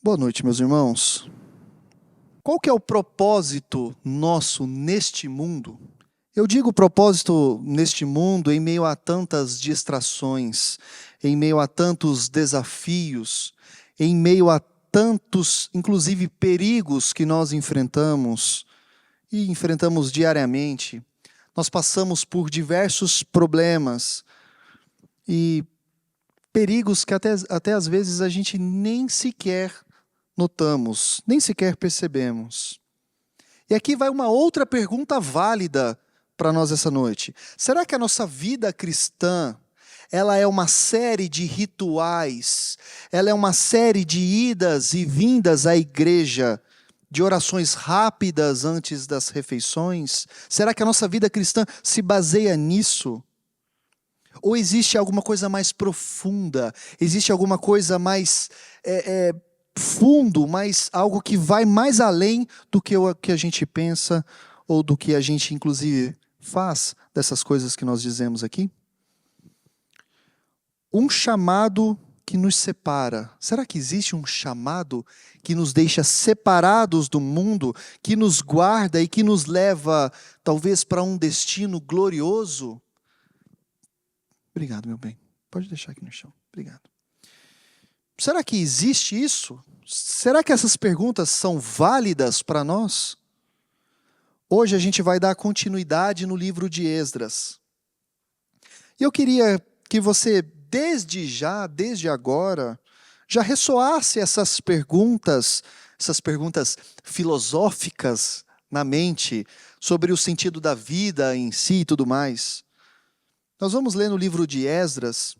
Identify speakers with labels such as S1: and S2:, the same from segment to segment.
S1: Boa noite, meus irmãos. Qual que é o propósito nosso neste mundo? Eu digo propósito neste mundo em meio a tantas distrações, em meio a tantos desafios, em meio a tantos, inclusive, perigos que nós enfrentamos e enfrentamos diariamente. Nós passamos por diversos problemas e perigos que até às vezes a gente nem sequer notamos, nem sequer percebemos. E aqui vai uma outra pergunta válida para nós essa noite. Será que a nossa vida cristã, ela é uma série de rituais, ela é uma série de idas e vindas à igreja, de orações rápidas antes das refeições? Será que a nossa vida cristã se baseia nisso? Ou existe alguma coisa mais profunda? Existe alguma coisa mais fundo, mas algo que vai mais além do que o que a gente pensa ou do que a gente, inclusive, faz dessas coisas que nós dizemos aqui? Um chamado que nos separa. Será que existe um chamado que nos deixa separados do mundo, que nos guarda e que nos leva, talvez, para um destino glorioso? Obrigado, meu bem. Pode deixar aqui no chão. Obrigado. Será que existe isso? Será que essas perguntas são válidas para nós? Hoje a gente vai dar continuidade no livro de Esdras. E eu queria que você, desde agora, já ressoasse essas perguntas filosóficas na mente, sobre o sentido da vida em si e tudo mais. Nós vamos ler no livro de Esdras,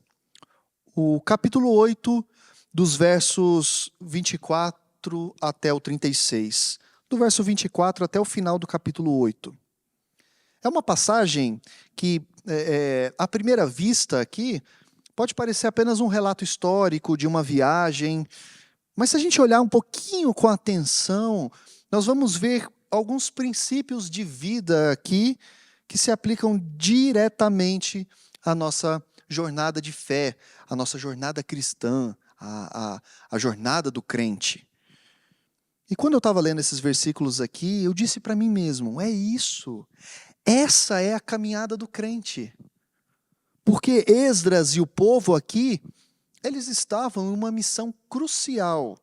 S1: o capítulo 8, dos versos 24 até o 36. Do verso 24 até o final do capítulo 8. É uma passagem que, à primeira vista aqui, pode parecer apenas um relato histórico de uma viagem, mas se a gente olhar um pouquinho com atenção, nós vamos ver alguns princípios de vida aqui que se aplicam diretamente à nossa jornada de fé, à nossa jornada cristã, à jornada do crente. E quando eu estava lendo esses versículos aqui, eu disse para mim mesmo, é isso, essa é a caminhada do crente. Porque Esdras e o povo aqui, eles estavam em uma missão crucial.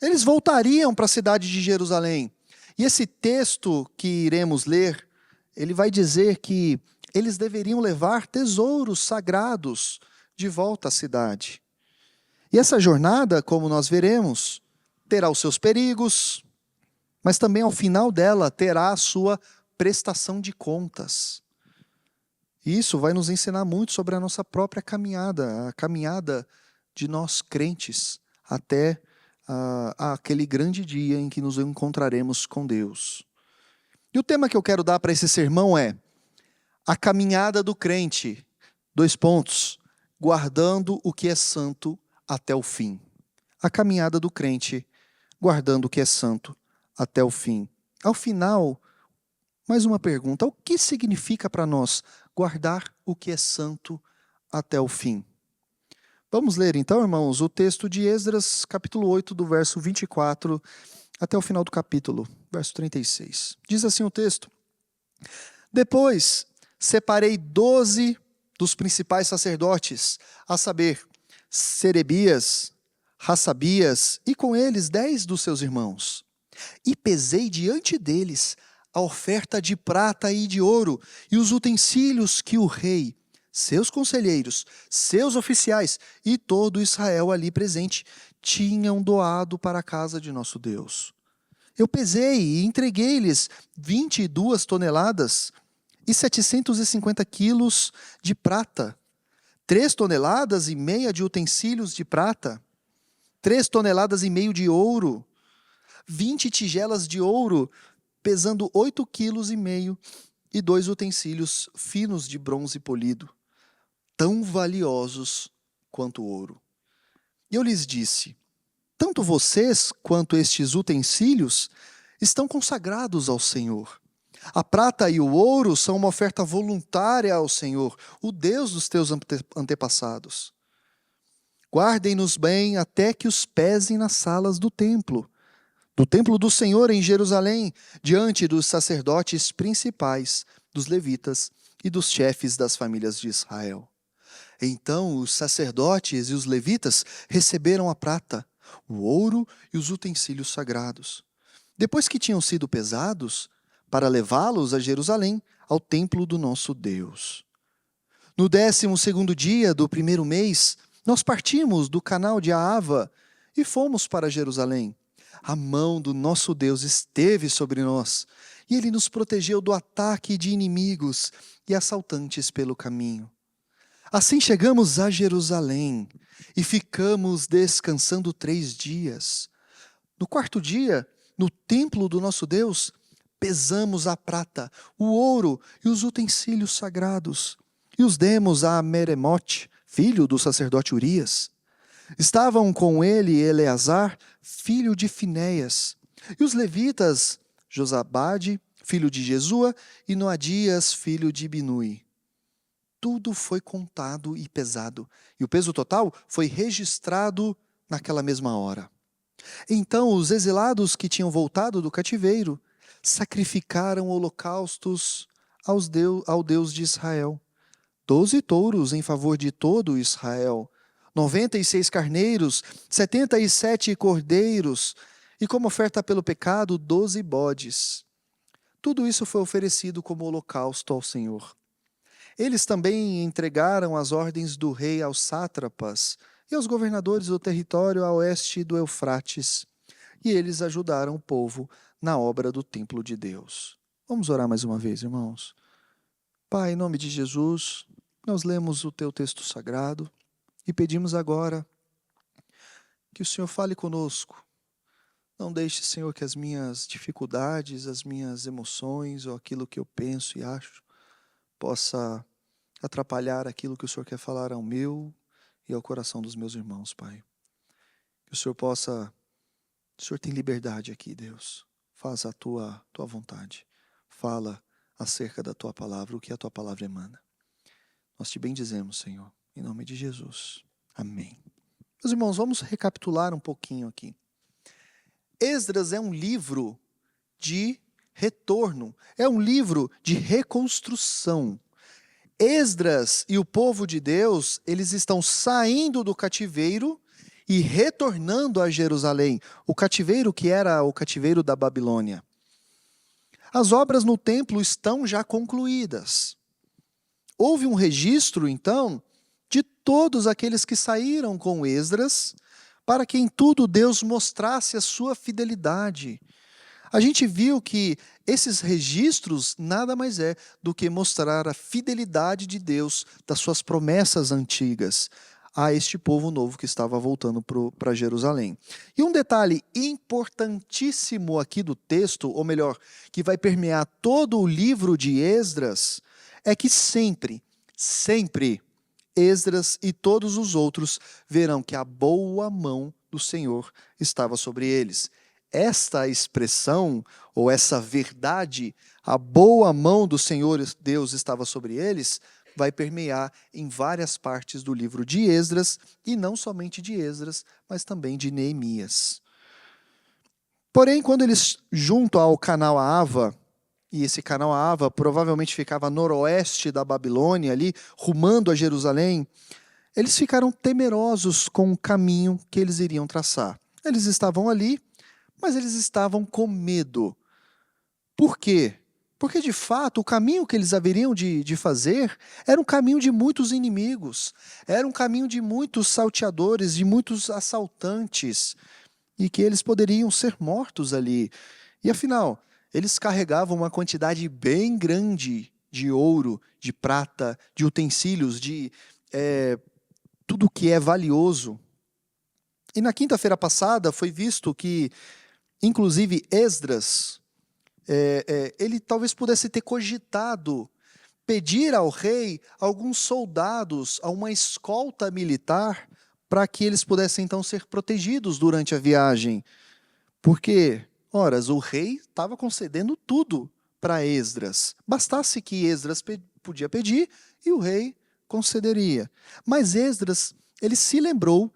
S1: Eles voltariam para a cidade de Jerusalém. E esse texto que iremos ler, ele vai dizer que eles deveriam levar tesouros sagrados de volta à cidade. E essa jornada, como nós veremos, terá os seus perigos, mas também ao final dela terá a sua prestação de contas. E isso vai nos ensinar muito sobre a nossa própria caminhada, a caminhada de nós crentes até aquele grande dia em que nos encontraremos com Deus. E o tema que eu quero dar para esse sermão é a caminhada do crente, guardando o que é santo até o fim. A caminhada do crente, guardando o que é santo até o fim. Ao final, mais uma pergunta: o que significa para nós guardar o que é santo até o fim? Vamos ler então, irmãos, o texto de Esdras, capítulo 8, do verso 24 até o final do capítulo, verso 36. Diz assim o texto: Depois separei 12 dos principais sacerdotes, a saber, Serebias, Hassabias, e com eles 10 dos seus irmãos. E pesei diante deles a oferta de prata e de ouro, e os utensílios que o rei, seus conselheiros, seus oficiais e todo Israel ali presente tinham doado para a casa de nosso Deus. Eu pesei e entreguei-lhes 22 toneladas e 750 quilos de prata, 3 toneladas e meia de utensílios de prata, 3 toneladas e meio de ouro, 20 tigelas de ouro, pesando 8 quilos e meio, e 2 utensílios finos de bronze polido, tão valiosos quanto o ouro. E eu lhes disse: tanto vocês quanto estes utensílios estão consagrados ao Senhor. A prata e o ouro são uma oferta voluntária ao Senhor, o Deus dos teus antepassados. Guardem-nos bem até que os pesem nas salas do templo do Senhor em Jerusalém, diante dos sacerdotes principais, dos levitas e dos chefes das famílias de Israel. Então os sacerdotes e os levitas receberam a prata, o ouro e os utensílios sagrados. Depois que tinham sido pesados, para levá-los a Jerusalém, ao templo do nosso Deus. No 12º dia do primeiro mês, nós partimos do canal de Ahava e fomos para Jerusalém. A mão do nosso Deus esteve sobre nós, e Ele nos protegeu do ataque de inimigos e assaltantes pelo caminho. Assim chegamos a Jerusalém e ficamos descansando 3 dias. No 4º dia, no templo do nosso Deus, pesamos a prata, o ouro e os utensílios sagrados, e os demos a Meremote, filho do sacerdote Urias. Estavam com ele Eleazar, filho de Finéias, e os levitas Josabade, filho de Jesua, e Noadias, filho de Binui. Tudo foi contado e pesado, e o peso total foi registrado naquela mesma hora. Então os exilados que tinham voltado do cativeiro sacrificaram holocaustos ao Deus de Israel. 12 touros em favor de todo Israel, 96 carneiros, 77 cordeiros, e como oferta pelo pecado, 12 bodes. Tudo isso foi oferecido como holocausto ao Senhor. Eles também entregaram as ordens do rei aos sátrapas e aos governadores do território a oeste do Eufrates, e eles ajudaram o povo na obra do templo de Deus. Vamos orar mais uma vez, irmãos. Pai, em nome de Jesus, nós lemos o teu texto sagrado e pedimos agora que o Senhor fale conosco. Não deixe, Senhor, que as minhas dificuldades, as minhas emoções ou aquilo que eu penso e acho possa atrapalhar aquilo que o Senhor quer falar ao meu e ao coração dos meus irmãos, Pai. Que o Senhor possa... O Senhor tem liberdade aqui, Deus. Faz a tua vontade. Fala acerca da tua palavra, o que a tua palavra emana. Nós te bendizemos, Senhor, em nome de Jesus. Amém. Meus irmãos, vamos recapitular um pouquinho aqui. Esdras é um livro de retorno, é um livro de reconstrução. Esdras e o povo de Deus, eles estão saindo do cativeiro e retornando a Jerusalém, o cativeiro que era o cativeiro da Babilônia. As obras no templo estão já concluídas. Houve um registro, então, de todos aqueles que saíram com Esdras, para que em tudo Deus mostrasse a sua fidelidade. A gente viu que esses registros nada mais é do que mostrar a fidelidade de Deus das suas promessas antigas a este povo novo que estava voltando para Jerusalém. E um detalhe importantíssimo aqui do texto, ou melhor, que vai permear todo o livro de Esdras, é que sempre Esdras e todos os outros verão que a boa mão do Senhor estava sobre eles. Esta expressão, ou essa verdade, a boa mão do Senhor Deus estava sobre eles, vai permear em várias partes do livro de Esdras, e não somente de Esdras, mas também de Neemias. Porém, quando eles junto ao canal Ahava, e esse canal Ahava provavelmente ficava a noroeste da Babilônia, ali, rumando a Jerusalém, eles ficaram temerosos com o caminho que eles iriam traçar. Eles estavam ali, mas eles estavam com medo. Por quê? Porque, de fato, o caminho que eles haveriam de fazer era um caminho de muitos inimigos, era um caminho de muitos salteadores, de muitos assaltantes, e que eles poderiam ser mortos ali. E, afinal, eles carregavam uma quantidade bem grande de ouro, de prata, de utensílios, de tudo que é valioso. E na quinta-feira passada foi visto que, inclusive, Esdras, ele talvez pudesse ter cogitado pedir ao rei alguns soldados, a uma escolta militar, para que eles pudessem então ser protegidos durante a viagem. Porque, ora, o rei estava concedendo tudo para Esdras. Bastasse que Esdras podia pedir e o rei concederia. Mas Esdras, ele se lembrou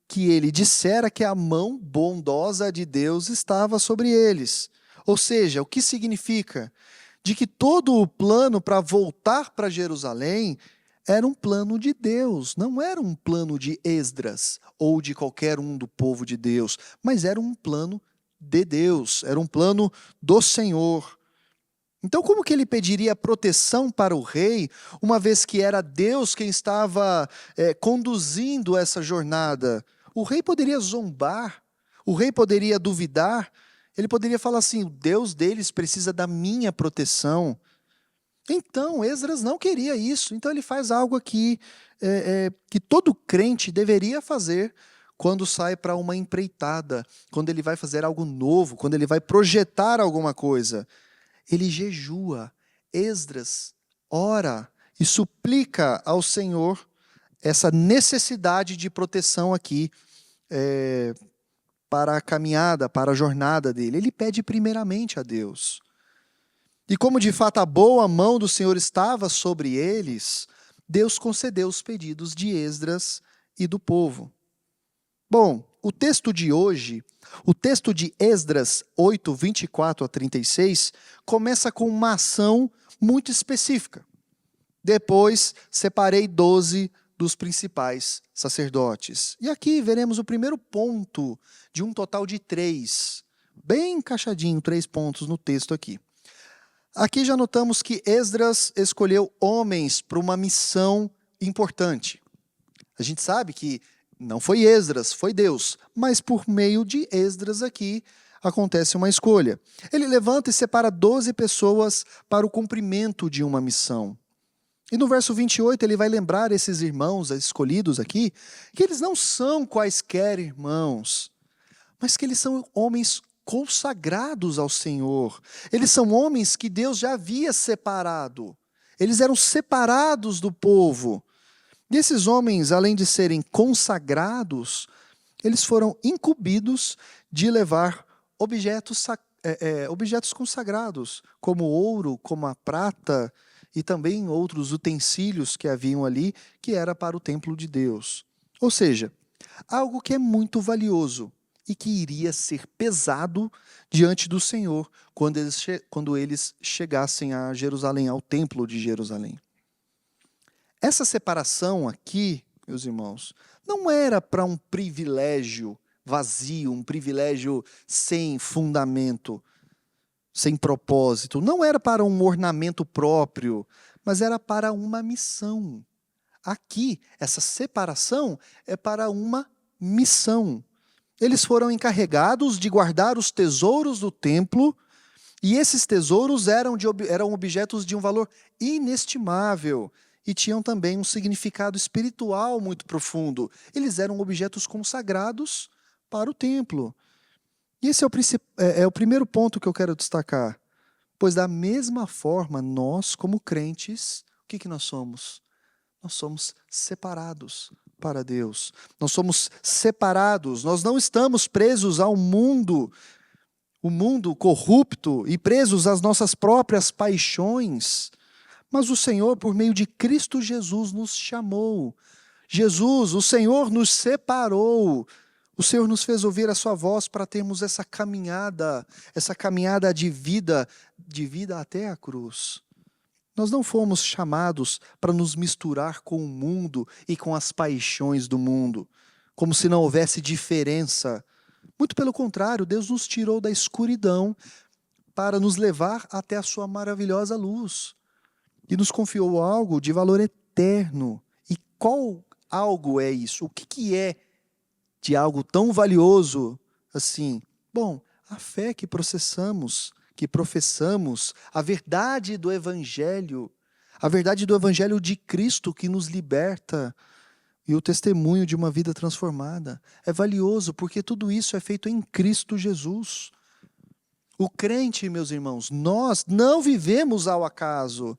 S1: que ele dissera que a mão bondosa de Deus estava sobre eles. Ou seja, o que significa? De que todo o plano para voltar para Jerusalém era um plano de Deus, não era um plano de Esdras ou de qualquer um do povo de Deus, mas era um plano de Deus, era um plano do Senhor. Então, como que ele pediria proteção para o rei, uma vez que era Deus quem estava conduzindo essa jornada? O rei poderia zombar, o rei poderia duvidar, ele poderia falar assim: o Deus deles precisa da minha proteção. Então, Esdras não queria isso. Então, ele faz algo aqui que todo crente deveria fazer quando sai para uma empreitada, quando ele vai fazer algo novo, quando ele vai projetar alguma coisa. Ele jejua. Esdras ora e suplica ao Senhor essa necessidade de proteção aqui para a caminhada, para a jornada dele. Ele pede primeiramente a Deus. E como de fato a boa mão do Senhor estava sobre eles, Deus concedeu os pedidos de Esdras e do povo. Bom, o texto de hoje, o texto de Esdras 8, 24 a 36, começa com uma ação muito específica. Depois, separei 12 dos principais sacerdotes. E aqui veremos o primeiro ponto de um total de 3. Bem encaixadinho, 3 pontos no texto aqui. Aqui já notamos que Esdras escolheu homens para uma missão importante. A gente sabe que não foi Esdras, foi Deus, mas por meio de Esdras aqui acontece uma escolha. Ele levanta e separa 12 pessoas para o cumprimento de uma missão. E no verso 28 ele vai lembrar esses irmãos escolhidos aqui, que eles não são quaisquer irmãos, mas que eles são homens consagrados ao Senhor. Eles são homens que Deus já havia separado. Eles eram separados do povo. E esses homens, além de serem consagrados, eles foram incumbidos de levar objetos consagrados, como o ouro, como a prata e também outros utensílios que haviam ali, que era para o templo de Deus. Ou seja, algo que é muito valioso e que iria ser pesado diante do Senhor quando eles chegassem a Jerusalém, ao templo de Jerusalém. Essa separação aqui, meus irmãos, não era para um privilégio vazio, um privilégio sem fundamento, sem propósito. Não era para um ornamento próprio, mas era para uma missão. Aqui, essa separação é para uma missão. Eles foram encarregados de guardar os tesouros do templo, e esses tesouros eram objetos de um valor inestimável e tinham também um significado espiritual muito profundo. Eles eram objetos consagrados para o templo. E esse é o primeiro ponto que eu quero destacar. Pois da mesma forma, nós, como crentes, o que nós somos? Nós somos separados para Deus. Nós somos separados, nós não estamos presos ao mundo, o mundo corrupto e presos às nossas próprias paixões. Mas o Senhor, por meio de Cristo Jesus, nos chamou. Jesus, o Senhor nos separou. O Senhor nos fez ouvir a sua voz para termos essa caminhada de vida até a cruz. Nós não fomos chamados para nos misturar com o mundo e com as paixões do mundo, como se não houvesse diferença. Muito pelo contrário, Deus nos tirou da escuridão para nos levar até a sua maravilhosa luz. E nos confiou algo de valor eterno. E qual algo é isso? O que é de algo tão valioso assim? Bom, a fé que professamos, a verdade do Evangelho de Cristo que nos liberta e o testemunho de uma vida transformada. É valioso porque tudo isso é feito em Cristo Jesus. O crente, meus irmãos, nós não vivemos ao acaso.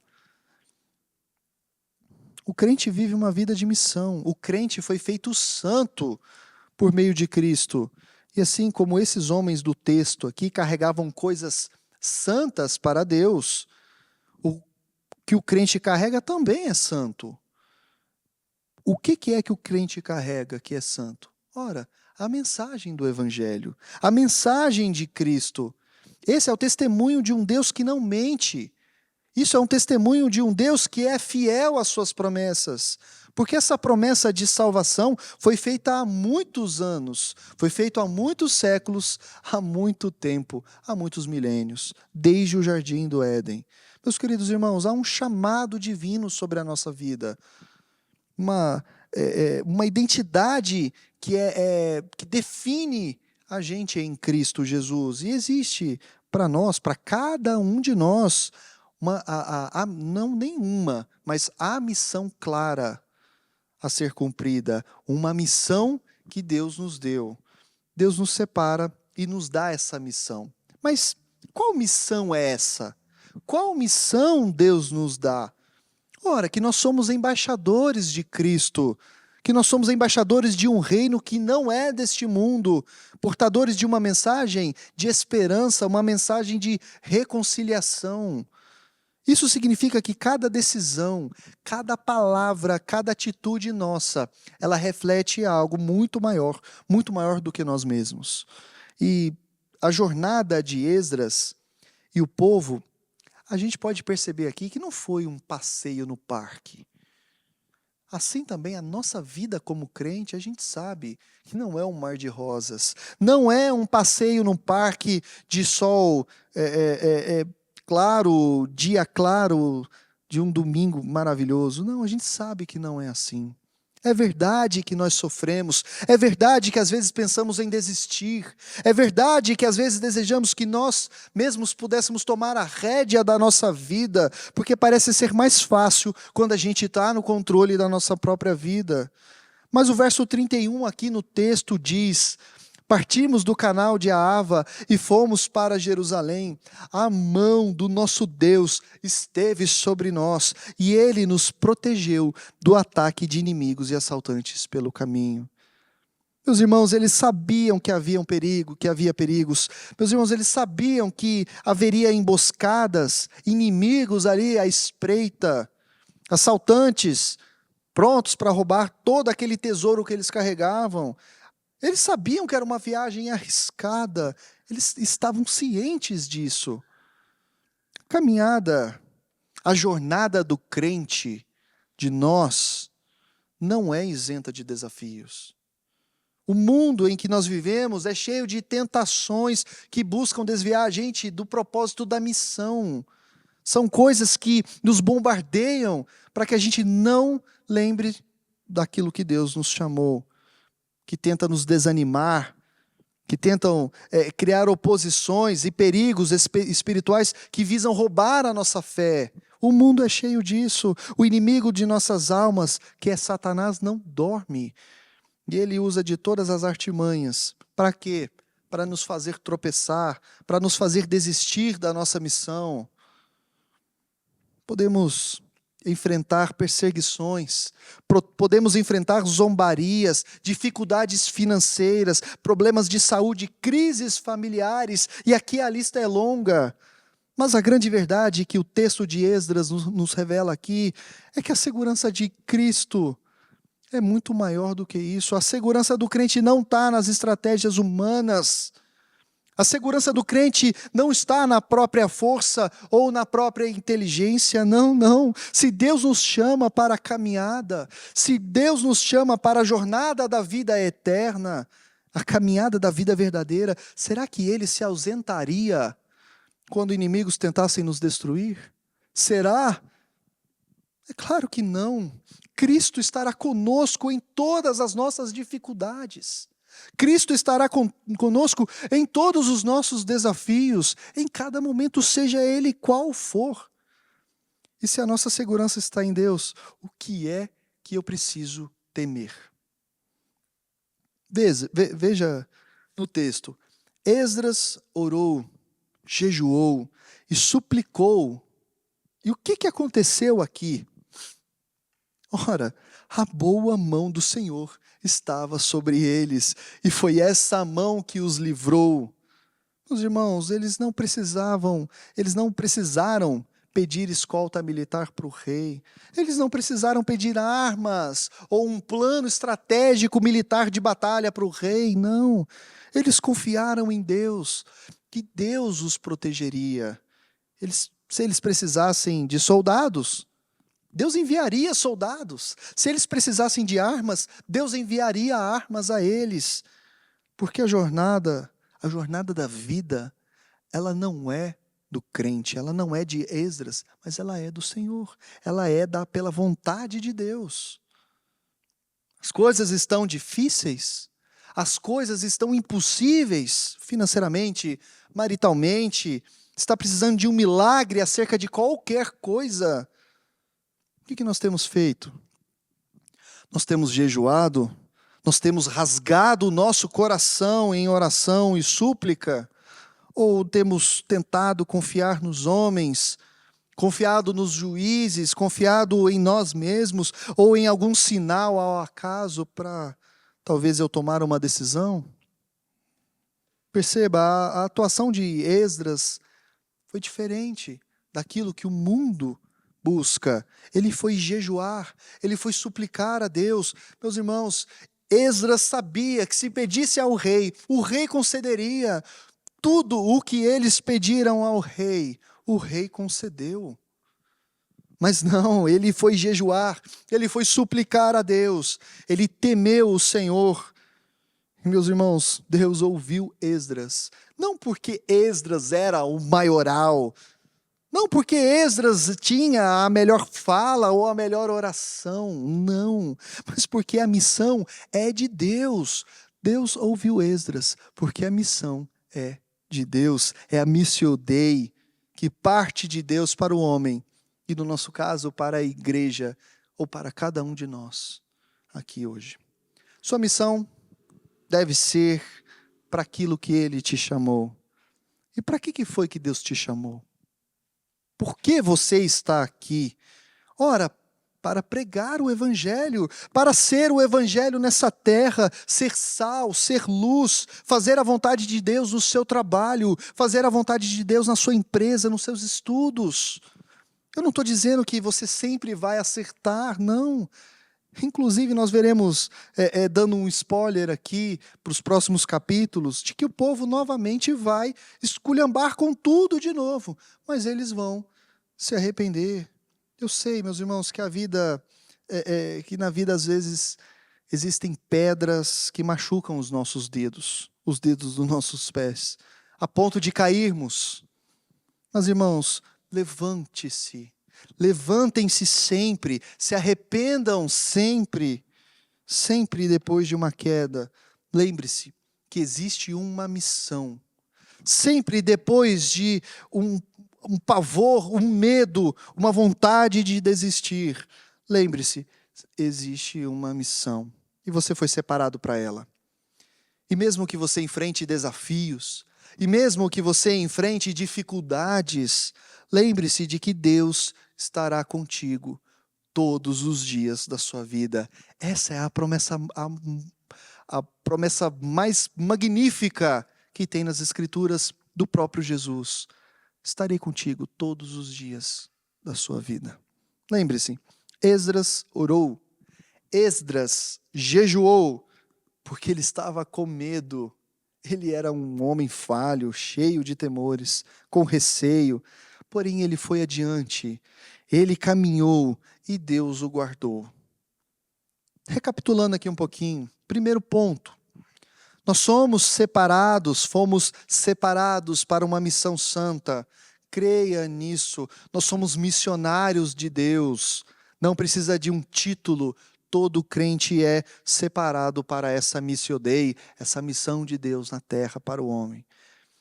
S1: O crente vive uma vida de missão. O crente foi feito santo por meio de Cristo. E assim como esses homens do texto aqui carregavam coisas santas para Deus, o que o crente carrega também é santo. O que é que o crente carrega que é santo? Ora, a mensagem do Evangelho, a mensagem de Cristo. Esse é o testemunho de um Deus que não mente. Isso é um testemunho de um Deus que é fiel às suas promessas. Porque essa promessa de salvação foi feita há muitos anos, foi feita há muitos séculos, há muito tempo, há muitos milênios, desde o jardim do Éden. Meus queridos irmãos, há um chamado divino sobre a nossa vida, uma identidade que define a gente em Cristo Jesus. E existe para nós, para cada um de nós, não nenhuma, mas a missão clara a ser cumprida, uma missão que Deus nos deu. Deus nos separa e nos dá essa missão. Mas qual missão é essa? Qual missão Deus nos dá? Ora, que nós somos embaixadores de Cristo, que nós somos embaixadores de um reino que não é deste mundo, portadores de uma mensagem de esperança, uma mensagem de reconciliação. Isso significa que cada decisão, cada palavra, cada atitude nossa, ela reflete algo muito maior do que nós mesmos. E a jornada de Esdras e o povo, a gente pode perceber aqui que não foi um passeio no parque. Assim também a nossa vida como crente, a gente sabe que não é um mar de rosas, não é um passeio no parque de sol claro, dia claro de um domingo maravilhoso. Não, a gente sabe que não é assim. É verdade que nós sofremos, é verdade que às vezes pensamos em desistir, é verdade que às vezes desejamos que nós mesmos pudéssemos tomar a rédea da nossa vida, porque parece ser mais fácil quando a gente está no controle da nossa própria vida. Mas o verso 31 aqui no texto diz: partimos do canal de Ahava e fomos para Jerusalém. A mão do nosso Deus esteve sobre nós e Ele nos protegeu do ataque de inimigos e assaltantes pelo caminho. Meus irmãos, eles sabiam que havia perigos. Meus irmãos, eles sabiam que haveria emboscadas, inimigos ali à espreita, assaltantes prontos para roubar todo aquele tesouro que eles carregavam. Eles sabiam que era uma viagem arriscada, eles estavam cientes disso. A jornada do crente, de nós, não é isenta de desafios. O mundo em que nós vivemos é cheio de tentações que buscam desviar a gente do propósito da missão. São coisas que nos bombardeiam para que a gente não lembre daquilo que Deus nos chamou, que tenta nos desanimar, que tentam criar oposições e perigos espirituais que visam roubar a nossa fé. O mundo é cheio disso. O inimigo de nossas almas, que é Satanás, não dorme. E ele usa de todas as artimanhas. Para quê? Para nos fazer tropeçar, para nos fazer desistir da nossa missão. Podemos enfrentar perseguições, podemos enfrentar zombarias, dificuldades financeiras, problemas de saúde, crises familiares, e aqui a lista é longa. Mas a grande verdade que o texto de Esdras nos revela aqui é que a segurança de Cristo é muito maior do que isso. A segurança do crente não está nas estratégias humanas. A segurança do crente não está na própria força ou na própria inteligência, não. Se Deus nos chama para a caminhada, se Deus nos chama para a jornada da vida eterna, a caminhada da vida verdadeira, será que Ele se ausentaria quando inimigos tentassem nos destruir? Será? É claro que não. Cristo estará conosco em todas as nossas dificuldades. Cristo estará conosco em todos os nossos desafios, em cada momento, seja ele qual for. E se a nossa segurança está em Deus, o que é que eu preciso temer? Veja no texto. Esdras orou, jejuou e suplicou. E o que aconteceu aqui? Ora, a boa mão do Senhor estava sobre eles, e foi essa mão que os livrou. Meus irmãos, eles não precisaram pedir escolta militar para o rei. Eles não precisaram pedir armas ou um plano estratégico militar de batalha para o rei, não. Eles confiaram em Deus, que Deus os protegeria. Se eles precisassem de soldados, Deus enviaria soldados. Se eles precisassem de armas, Deus enviaria armas a eles. Porque a jornada da vida, ela não é do crente, ela não é de Esdras, mas ela é do Senhor. Ela é pela vontade de Deus. As coisas estão difíceis, as coisas estão impossíveis financeiramente, maritalmente, está precisando de um milagre acerca de qualquer coisa. O que nós temos feito? Nós temos jejuado, nós temos rasgado o nosso coração em oração e súplica, ou temos tentado confiar nos homens, confiado nos juízes, confiado em nós mesmos, ou em algum sinal ao acaso para talvez eu tomar uma decisão? Perceba, a atuação de Esdras foi diferente daquilo que o mundo busca. Ele foi jejuar, ele foi suplicar a Deus. Meus irmãos, Esdras sabia que se pedisse ao rei, o rei concederia. Tudo o que eles pediram ao rei, o rei concedeu. Mas não, ele foi jejuar, ele foi suplicar a Deus, ele temeu o Senhor. E, meus irmãos, Deus ouviu Esdras, não porque Esdras era o maioral, não porque Esdras tinha a melhor fala ou a melhor oração, não, mas porque a missão é de Deus. Deus ouviu Esdras, porque a missão é de Deus, é a missio Dei, que parte de Deus para o homem, e no nosso caso, para a igreja, ou para cada um de nós, aqui hoje. Sua missão deve ser para aquilo que Ele te chamou. E para que foi que Deus te chamou? Por que você está aqui? Ora, para pregar o Evangelho, para ser o Evangelho nessa terra, ser sal, ser luz, fazer a vontade de Deus no seu trabalho, fazer a vontade de Deus na sua empresa, nos seus estudos. Eu não estou dizendo que você sempre vai acertar, não. Inclusive, nós veremos, dando um spoiler aqui para os próximos capítulos, de que o povo novamente vai esculhambar com tudo de novo, mas eles vão se arrepender. Eu sei, meus irmãos, que que na vida às vezes existem pedras que machucam os nossos dedos, os dedos dos nossos pés, a ponto de cairmos. Mas, irmãos, levante-se, levantem-se sempre, se arrependam sempre, sempre depois de uma queda. Lembre-se que existe uma missão. Sempre depois de um pavor, um medo, uma vontade de desistir, lembre-se, existe uma missão e você foi separado para ela. E mesmo que você enfrente desafios, e mesmo que você enfrente dificuldades, lembre-se de que Deus estará contigo todos os dias da sua vida. Essa é a promessa mais magnífica que tem nas Escrituras do próprio Jesus. Estarei contigo todos os dias da sua vida. Lembre-se, Esdras orou, Esdras jejuou, porque ele estava com medo. Ele era um homem falho, cheio de temores, com receio. Porém, ele foi adiante, ele caminhou e Deus o guardou. Recapitulando aqui um pouquinho, primeiro ponto. Nós fomos separados para uma missão santa. Creia nisso. Nós somos missionários de Deus. Não precisa de um título. Todo crente é separado para essa missio Dei, essa missão de Deus na terra para o homem.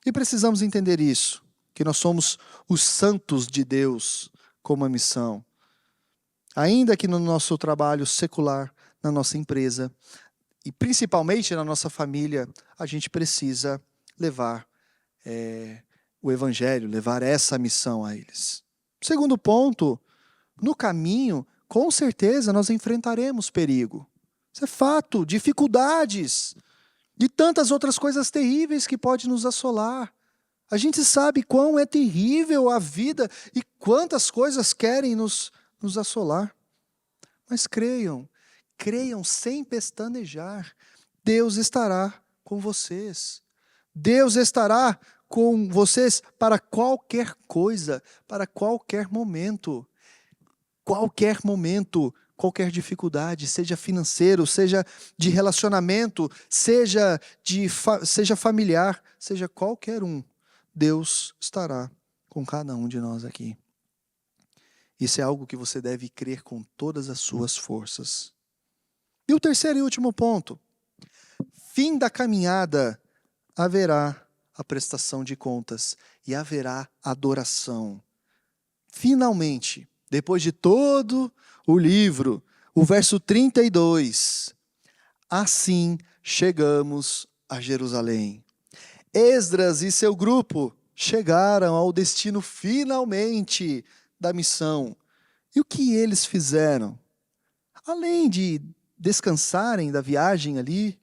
S1: E precisamos entender isso, que nós somos os santos de Deus como a missão. Ainda que no nosso trabalho secular, na nossa empresa, e principalmente na nossa família, a gente precisa levar o Evangelho, levar essa missão a eles. Segundo ponto, no caminho, com certeza nós enfrentaremos perigo. Isso é fato, dificuldades e tantas outras coisas terríveis que podem nos assolar. A gente sabe quão é terrível a vida e quantas coisas querem nos assolar. Mas creiam, creiam sem pestanejar. Deus estará com vocês. Deus estará com vocês para qualquer coisa, para qualquer momento. Qualquer momento, qualquer dificuldade, seja financeiro, seja de relacionamento, seja familiar, seja qualquer um, Deus estará com cada um de nós aqui. Isso é algo que você deve crer com todas as suas forças. E o terceiro e último ponto. Fim da caminhada, haverá a prestação de contas e haverá adoração. Finalmente, depois de todo o livro, o verso 32, assim chegamos a Jerusalém. Esdras e seu grupo chegaram ao destino finalmente da missão. E o que eles fizeram? Além de descansarem da viagem ali,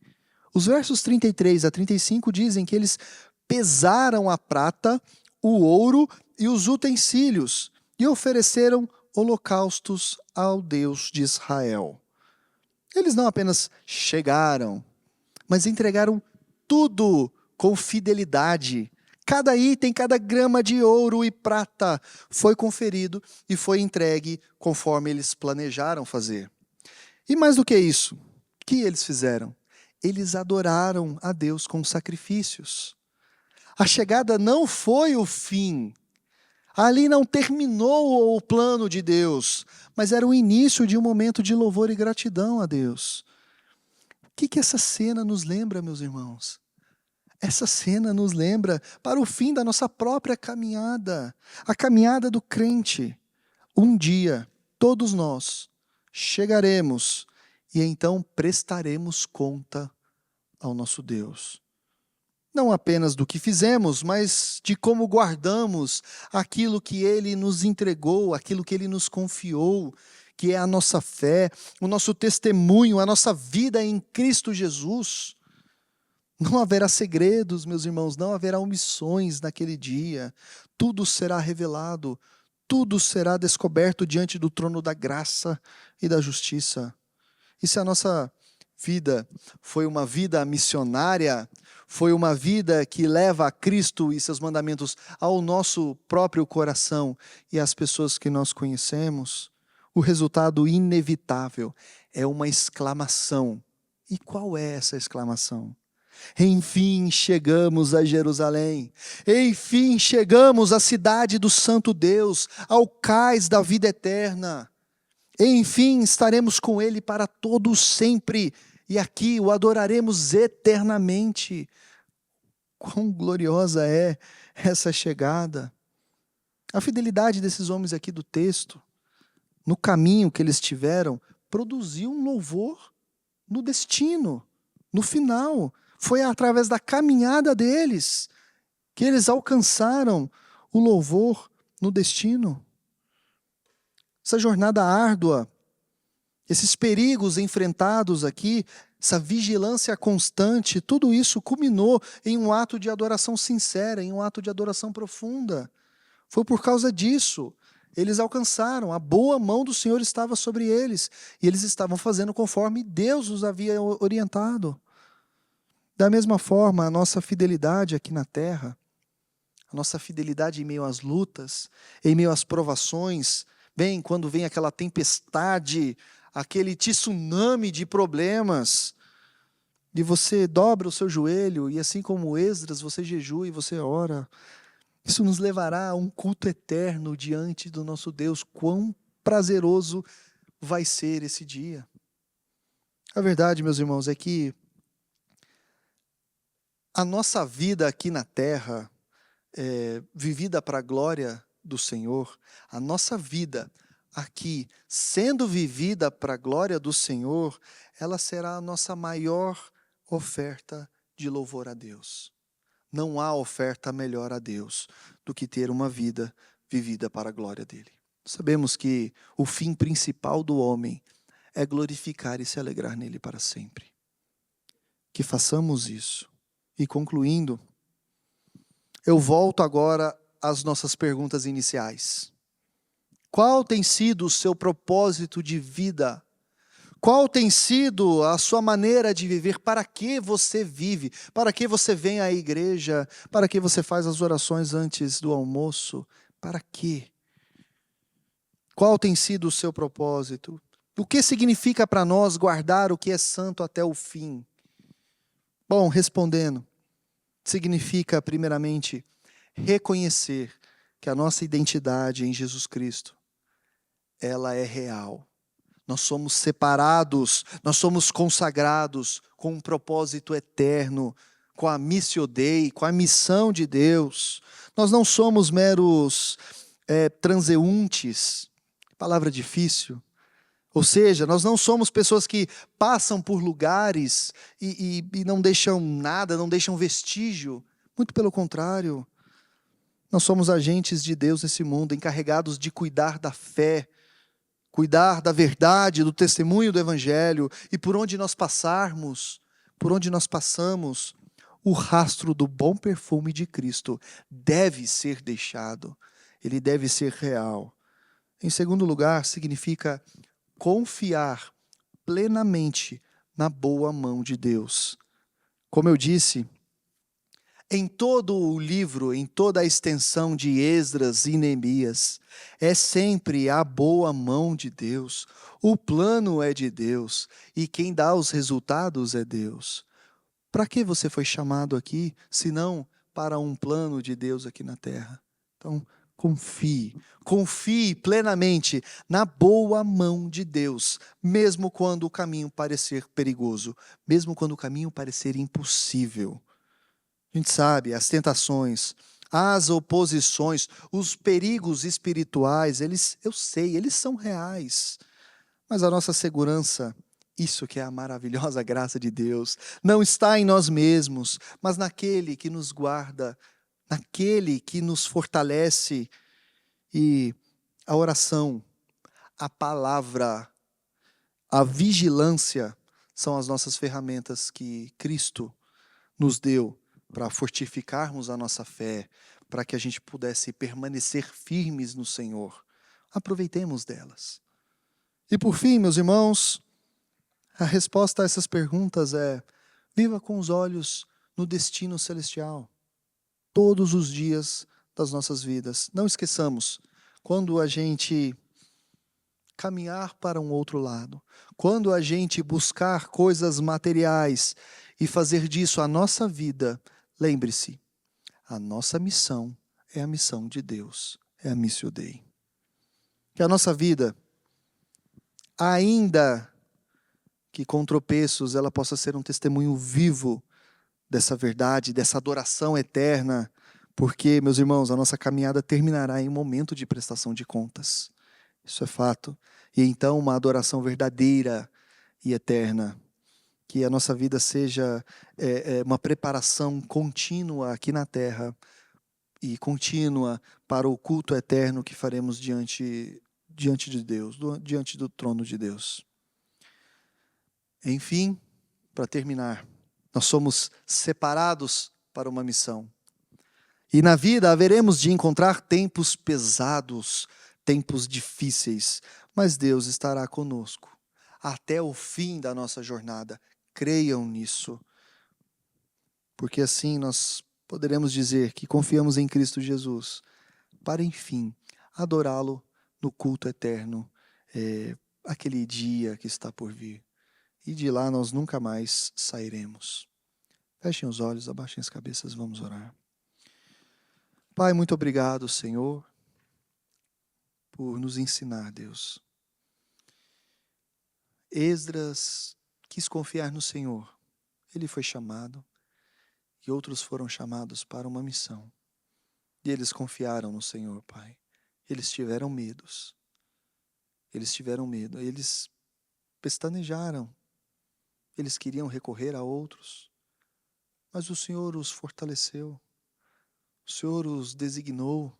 S1: os versos 33 a 35 dizem que eles pesaram a prata, o ouro e os utensílios e ofereceram holocaustos ao Deus de Israel. Eles não apenas chegaram, mas entregaram tudo com fidelidade. Cada item, cada grama de ouro e prata foi conferido e foi entregue conforme eles planejaram fazer. E mais do que isso, o que eles fizeram? Eles adoraram a Deus com sacrifícios. A chegada não foi o fim. Ali não terminou o plano de Deus, mas era o início de um momento de louvor e gratidão a Deus. O que essa cena nos lembra, meus irmãos? Essa cena nos lembra para o fim da nossa própria caminhada, a caminhada do crente. Um dia, todos nós chegaremos e então prestaremos conta ao nosso Deus. Não apenas do que fizemos, mas de como guardamos aquilo que Ele nos entregou, aquilo que Ele nos confiou, que é a nossa fé, o nosso testemunho, a nossa vida em Cristo Jesus. Não haverá segredos, meus irmãos, não haverá omissões naquele dia. Tudo será revelado, tudo será descoberto diante do trono da graça e da justiça. E se a nossa vida foi uma vida missionária, foi uma vida que leva a Cristo e seus mandamentos ao nosso próprio coração e às pessoas que nós conhecemos, o resultado inevitável é uma exclamação. E qual é essa exclamação? Enfim chegamos a Jerusalém, enfim chegamos à cidade do Santo Deus, ao cais da vida eterna. Enfim estaremos com Ele para todo sempre, e aqui o adoraremos eternamente. Quão gloriosa é essa chegada. A fidelidade desses homens aqui do texto, no caminho que eles tiveram, produziu um louvor no destino, no final. Foi através da caminhada deles que eles alcançaram o louvor no destino. Essa jornada árdua, esses perigos enfrentados aqui, essa vigilância constante, tudo isso culminou em um ato de adoração sincera, em um ato de adoração profunda. Foi por causa disso. Eles alcançaram, a boa mão do Senhor estava sobre eles, e eles estavam fazendo conforme Deus os havia orientado. Da mesma forma, a nossa fidelidade aqui na terra, a nossa fidelidade em meio às lutas, em meio às provações, bem, quando vem aquela tempestade, aquele tsunami de problemas, e você dobra o seu joelho, e assim como Esdras, você jejua e você ora. Isso nos levará a um culto eterno diante do nosso Deus. Quão prazeroso vai ser esse dia. A verdade, meus irmãos, é que a nossa vida aqui na terra, vivida para a glória do Senhor, a nossa vida aqui, sendo vivida para a glória do Senhor, ela será a nossa maior oferta de louvor a Deus. Não há oferta melhor a Deus do que ter uma vida vivida para a glória dele. Sabemos que o fim principal do homem é glorificar e se alegrar nele para sempre. Que façamos isso. E concluindo, eu volto agora às nossas perguntas iniciais. Qual tem sido o seu propósito de vida? Qual tem sido a sua maneira de viver? Para que você vive? Para que você vem à igreja? Para que você faz as orações antes do almoço? Para quê? Qual tem sido o seu propósito? O que significa para nós guardar o que é santo até o fim? Bom, respondendo, significa, primeiramente, reconhecer que a nossa identidade em Jesus Cristo, ela é real. Nós somos separados, nós somos consagrados com um propósito eterno, com a missio Dei, com a missão de Deus. Nós não somos meros transeuntes, palavra difícil. Ou seja, nós não somos pessoas que passam por lugares e não deixam nada, não deixam vestígio. Muito pelo contrário, nós somos agentes de Deus nesse mundo, encarregados de cuidar da fé, cuidar da verdade, do testemunho do Evangelho, e por onde nós passarmos, por onde nós passamos, o rastro do bom perfume de Cristo deve ser deixado, ele deve ser real. Em segundo lugar, significa confiar plenamente na boa mão de Deus. Como eu disse, em todo o livro, em toda a extensão de Esdras e Neemias, é sempre a boa mão de Deus. O plano é de Deus e quem dá os resultados é Deus. Para que você foi chamado aqui, se não para um plano de Deus aqui na terra? Então, confie plenamente na boa mão de Deus, mesmo quando o caminho parecer perigoso, mesmo quando o caminho parecer impossível. A gente sabe, as tentações, as oposições, os perigos espirituais, eu sei, eles são reais. Mas a nossa segurança, isso que é a maravilhosa graça de Deus, não está em nós mesmos, mas naquele que nos guarda, naquele que nos fortalece. E a oração, a palavra, a vigilância são as nossas ferramentas que Cristo nos deu para fortificarmos a nossa fé, para que a gente pudesse permanecer firmes no Senhor. Aproveitemos delas. E por fim, meus irmãos, a resposta a essas perguntas é: viva com os olhos no destino celestial, todos os dias das nossas vidas. Não esqueçamos, quando a gente caminhar para um outro lado, quando a gente buscar coisas materiais e fazer disso a nossa vida, lembre-se, a nossa missão é a missão de Deus, é a missio Dei. Que a nossa vida, ainda que com tropeços, ela possa ser um testemunho vivo dessa verdade, dessa adoração eterna, porque, meus irmãos, a nossa caminhada terminará em um momento de prestação de contas. Isso é fato. E então uma adoração verdadeira e eterna. Que a nossa vida seja uma preparação contínua aqui na terra e contínua para o culto eterno que faremos diante de Deus, diante do trono de Deus. Enfim, para terminar, nós somos separados para uma missão. E na vida haveremos de encontrar tempos pesados, tempos difíceis, mas Deus estará conosco até o fim da nossa jornada. Creiam nisso, porque assim nós poderemos dizer que confiamos em Cristo Jesus, para enfim adorá-lo no culto eterno, aquele dia que está por vir. E de lá nós nunca mais sairemos. Fechem os olhos, abaixem as cabeças, vamos orar. Pai, muito obrigado, Senhor, por nos ensinar, Deus. Esdras quis confiar no Senhor. Ele foi chamado e outros foram chamados para uma missão. E eles confiaram no Senhor, Pai. Eles tiveram medos. Eles tiveram medo. Eles pestanejaram. Eles queriam recorrer a outros. Mas o Senhor os fortaleceu. O Senhor os designou.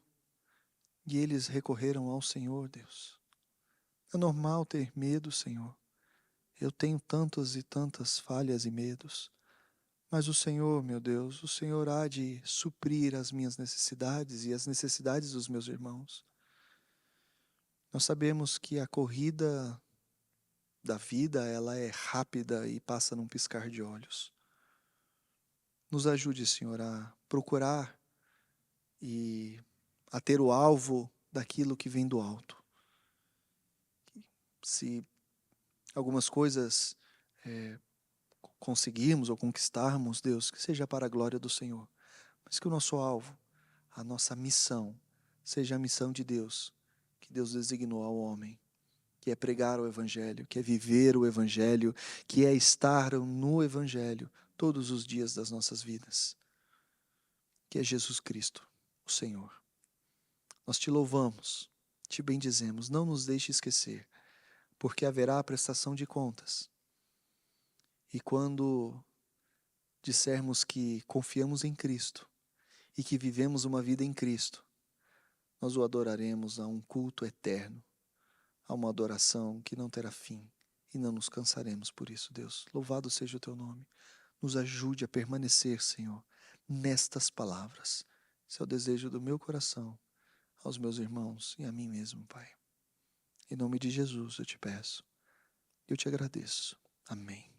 S1: E eles recorreram ao Senhor, Deus. É normal ter medo, Senhor. Eu tenho tantas e tantas falhas e medos. Mas o Senhor, meu Deus, o Senhor há de suprir as minhas necessidades e as necessidades dos meus irmãos. Nós sabemos que a corrida da vida, ela é rápida e passa num piscar de olhos. Nos ajude, Senhor, a procurar e a ter o alvo daquilo que vem do alto. Se algumas coisas conseguirmos ou conquistarmos, Deus, que seja para a glória do Senhor, mas que o nosso alvo, a nossa missão, seja a missão de Deus, que Deus designou ao homem, que é pregar o Evangelho, que é viver o Evangelho, que é estar no Evangelho todos os dias das nossas vidas, que é Jesus Cristo, o Senhor. Nós te louvamos, te bendizemos, não nos deixe esquecer, porque haverá a prestação de contas. E quando dissermos que confiamos em Cristo e que vivemos uma vida em Cristo, nós o adoraremos a um culto eterno, a uma adoração que não terá fim, e não nos cansaremos por isso, Deus. Louvado seja o teu nome. Nos ajude a permanecer, Senhor, nestas palavras. Esse é o desejo do meu coração, aos meus irmãos e a mim mesmo, Pai. Em nome de Jesus eu te peço. Eu te agradeço. Amém.